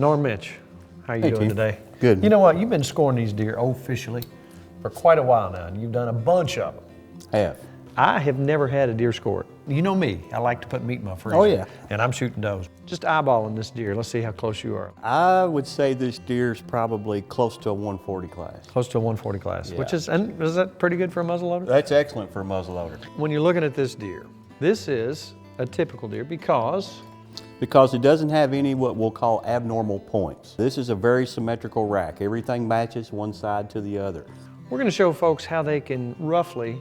Norm Mitch, how you Hey, doing Tim. today? Good. You know what? You've been scoring these deer officially for quite a while now, and you've done a bunch of them. Have. I have never had a deer score. You know me, I like to put meat in my freezer. Oh, yeah. And I'm shooting does. Just eyeballing this deer. Let's see how close you are. I would say this deer's probably close to a 140 class. Close to a 140 class, Yeah. which is that pretty good for a muzzleloader? That's excellent for a muzzleloader. When you're looking at this deer, this is a typical deer because It doesn't have any what we'll call abnormal points. This is a very symmetrical rack. Everything matches one side to the other. we're going to show folks how they can roughly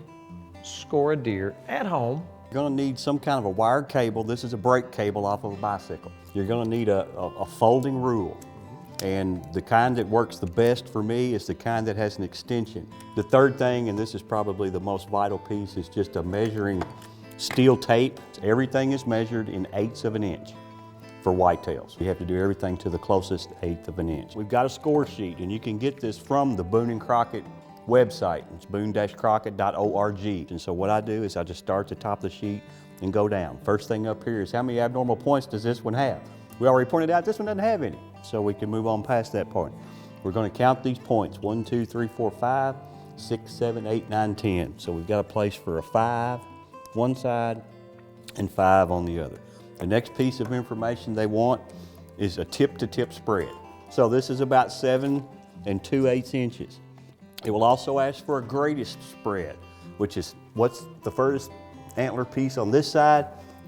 score a deer at home. You're gonna need some kind of a wired cable. This is a brake cable off of a bicycle. You're gonna need a folding rule. And the kind that works the best for me is the kind that has an extension. The third thing, and this is probably the most vital piece, is just a measuring steel tape. Everything is measured in 1/8 of an inch for whitetails. You have to do everything to the closest 1/8 of an inch. We've got a score sheet, and you can get this from the Boone and Crocket website. It's boone-crocket.org. And so what I do is I just start at the top of the sheet and go down. First thing up here is how many abnormal points does this one have? We already pointed out this one doesn't have any, so we can move on past that point. We're going to count these points: 1, 2, 3, 4, 5, 6, 7, 8, 9, 10. So we've got a place for a 5 one side and 5 on the other. The next piece of information they want is a tip-to-tip spread. So this is about 7 2/8 inches. It will also ask for a greatest spread, which is what's the furthest antler piece on this side,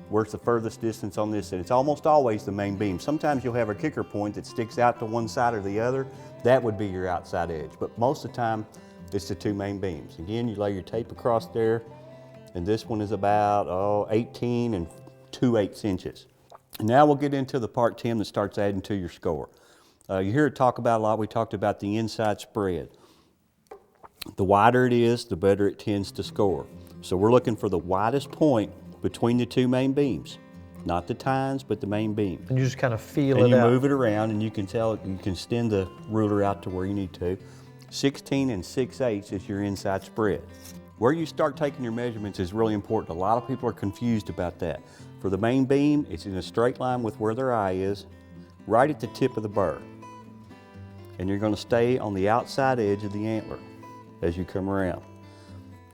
where's the furthest distance on this side. It's almost always the main beam. Sometimes you'll have a kicker point that sticks out to one side or the other. That would be your outside edge, but most of the time it's the two main beams. Again, you lay your tape across there, and this one is about 18 2/8 inches. And now we'll get into the part, Tim, that starts adding to your score. You hear it talk about a lot. We talked about the inside spread. The wider it is, the better it tends to score. So we're looking for the widest point between the two main beams. Not the tines, but the main beam. And you just kind of feel And it you out. move it around, and you can tell, you can extend the ruler out to where you need to. 16 6/8 is your inside spread. Where you start taking your measurements is really important. A lot of people are confused about that. For the main beam, it's in a straight line with where their eye is, right at the tip of the burr. And you're going to stay on the outside edge of the antler as you come around.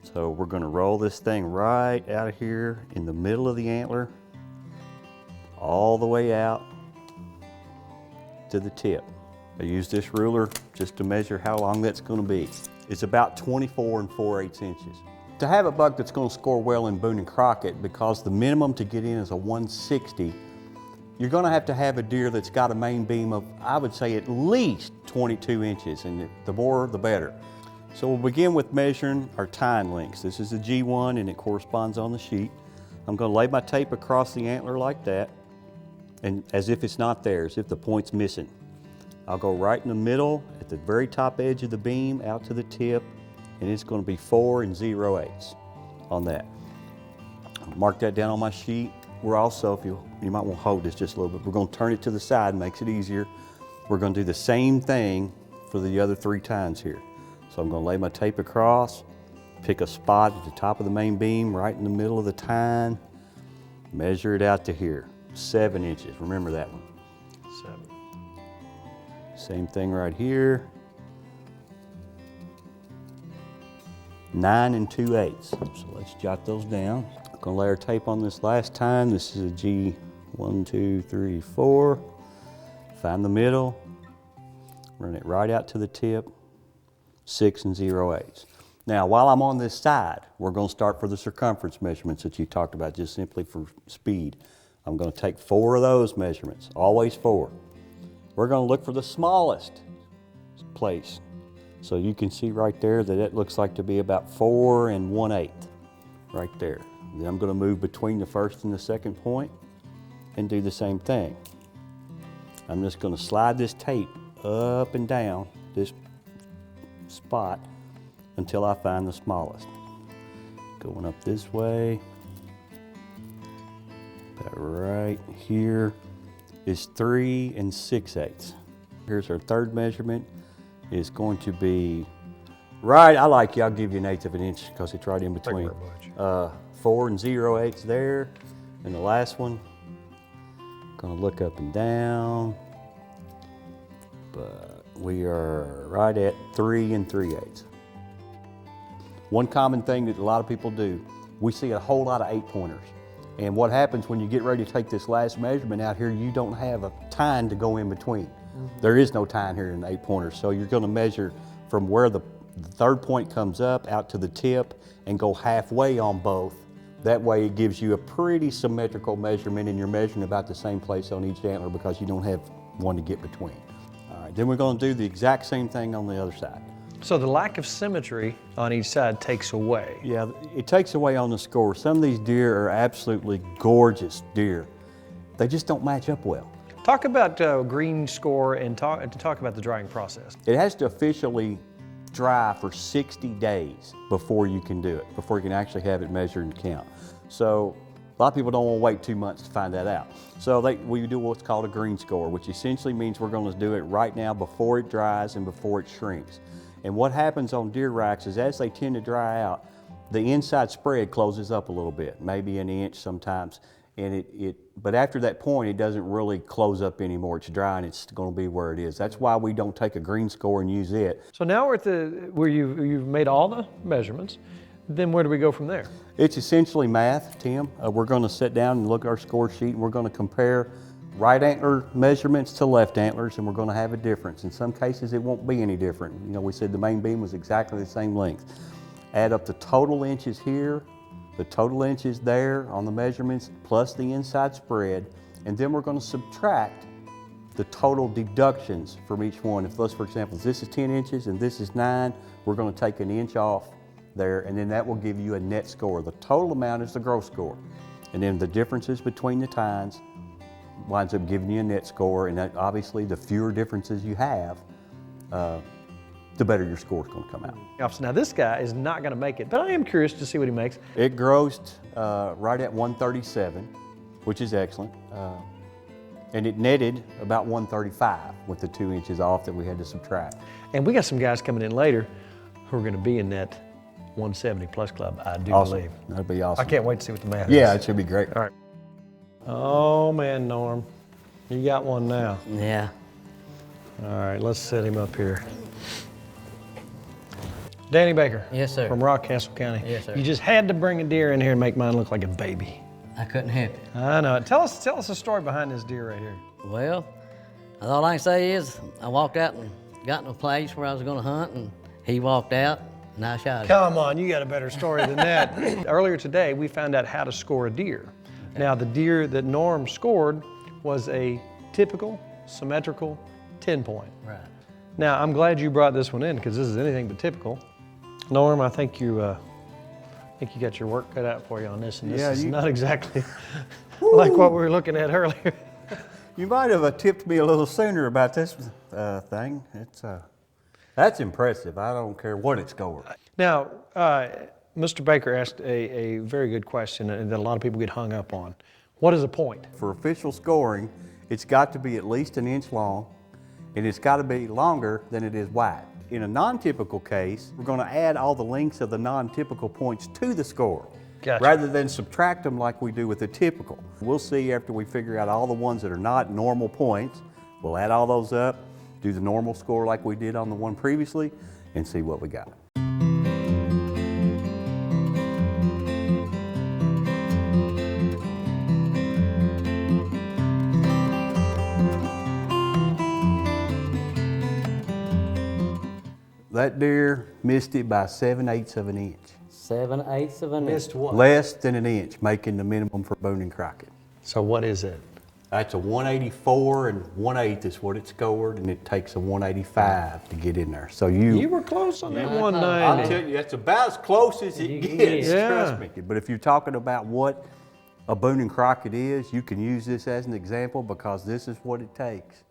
So we're going to roll this thing right out of here in the middle of the antler, all the way out to the tip. I use this ruler just to measure how long that's going to be. It's about 24 4/8 inches. To have a buck that's going to score well in Boone and Crocket, because the minimum to get in is a 160, you're going to have a deer that's got a main beam of, I would say, at least 22 inches, and the more the better. So we'll begin with measuring our tine lengths. This is a G1 and it corresponds on the sheet. I'm going to lay my tape across the antler like that, and as if it's not there, as if the point's missing. I'll go right in the middle at the very top edge of the beam out to the tip, and it's going to be 4 0/8 on that. Mark that down on my sheet. We're also, if you might want to hold this just a little bit, we're going to turn it to the side, makes it easier. We're going to do the same thing for the other 3 tines here. So I'm going to lay my tape across, pick a spot at the top of the main beam, right in the middle of the tine, measure it out to here, 7 inches. Remember that one. 7. Same thing right here. 9 2/8. So let's jot those down. I'm going to lay our tape on this last tine. This is a G 1, 2, 3, 4. Find the middle, run it right out to the tip. 6 0/8. Now, while I'm on this side, we're going to start for the circumference measurements that you talked about, just simply for speed. I'm going to take 4 of those measurements, always 4. We're going to look for the smallest place. So you can see right there that it looks like to be about 4 1/8, right there. Then I'm going to move between the first and the second point and do the same thing. I'm just going to slide this tape up and down this spot until I find the smallest. Going up this way, about right here is 3 6/8. Here's our third measurement. It's going to be right, I like you, I'll give you 1/8 of an inch because it's right in between. Thank you very much. 4 0/8 there, and the last one, gonna look up and down, but we are right at 3 3/8. One common thing that a lot of people do, we see a whole lot of 8-pointers. And what happens when you get ready to take this last measurement out here, you don't have a tine to go in between. There is no tine here in the 8-pointers, so you're going to measure from where the third point comes up out to the tip and go halfway on both. That way it gives you a pretty symmetrical measurement, and you're measuring about the same place on each antler because you don't have one to get between. All right, then we're going to do the exact same thing on the other side. So the lack of symmetry on each side takes away. Yeah, it takes away on the score. Some of these deer are absolutely gorgeous deer. They just don't match up well. Talk about green score and talk about the drying process. It has to officially dry for 60 days before you can do it, before you can actually have it measured and count. So a lot of people don't want to wait 2 months to find that out. So we do what's called a green score, which essentially means we're going to do it right now before it dries and before it shrinks. And what happens on deer racks is as they tend to dry out, the inside spread closes up a little bit, maybe an inch sometimes. And but after that point, it doesn't really close up anymore. It's dry and it's going to be where it is. That's why we don't take a green score and use it. So now we're at where you've made all the measurements. Then where do we go from there? It's essentially math, Tim. We're going to sit down and look at our score sheet, and we're going to compare right antler measurements to left antlers, and we're going to have a difference. In some cases, it won't be any different. You know, we said the main beam was exactly the same length. Add up the total inches here, the total inches there on the measurements, plus the inside spread, and then we're going to subtract the total deductions from each one. If let's, for example, if this is 10 inches and this is 9, we're going to take an inch off there, and then that will give you a net score. The total amount is the gross score, and then the differences between the tines winds up giving you a net score, and that, obviously the fewer differences you have, the better your score is going to come out. Now this guy is not going to make it, but I am curious to see what he makes. It grossed right at 137, which is excellent, and it netted about 135 with the 2 inches off that we had to subtract. And we got some guys coming in later who are going to be in that 170 plus club, I do Awesome. believe. That'd be awesome. I can't wait to see what the math is. Yeah, it should be great. All right. Oh man, Norm, you got one now. Yeah. All right, let's set him up here. Danny Baker. Yes, sir. From Rockcastle County. Yes, sir. You just had to bring a deer in here and make mine look like a baby. I couldn't help it. I know. Tell us the story behind this deer right here. Well, all I can say is I walked out and got in a place where I was going to hunt, and he walked out, and I shot him. Come on, you got a better story than that. Earlier today, we found out how to score a deer. Okay. Now, the deer that Norm scored was a typical, symmetrical 10-point. Right. Now, I'm glad you brought this one in because this is anything but typical. Norm, I think you got your work cut out for you on this, and this is not exactly like what we were looking at earlier. You might have tipped me a little sooner about this thing. That's impressive. I don't care what it scored. Now, Mr. Baker asked a very good question that a lot of people get hung up on. What is a point? For official scoring, it's got to be at least an inch long, and it's got to be longer than it is wide. In a non-typical case, we're going to add all the lengths of the non-typical points to the score, Gotcha. rather than subtract them like we do with the typical. We'll see after we figure out all the ones that are not normal points. We'll add all those up, do the normal score like we did on the one previously, and see what we got. That deer missed it by 7/8 of an inch. 7/8 of an inch. Missed what? Less than an inch, making the minimum for Boone and Crocket. So what is it? That's a 184 and 1/8 is what it scored, and it takes a 185 to get in there. So You were close on that Yeah. 190. I'm telling you, that's about as close as it You can gets, get. trust Yeah. me. But if you're talking about what a Boone and Crocket is, you can use this as an example because this is what it takes.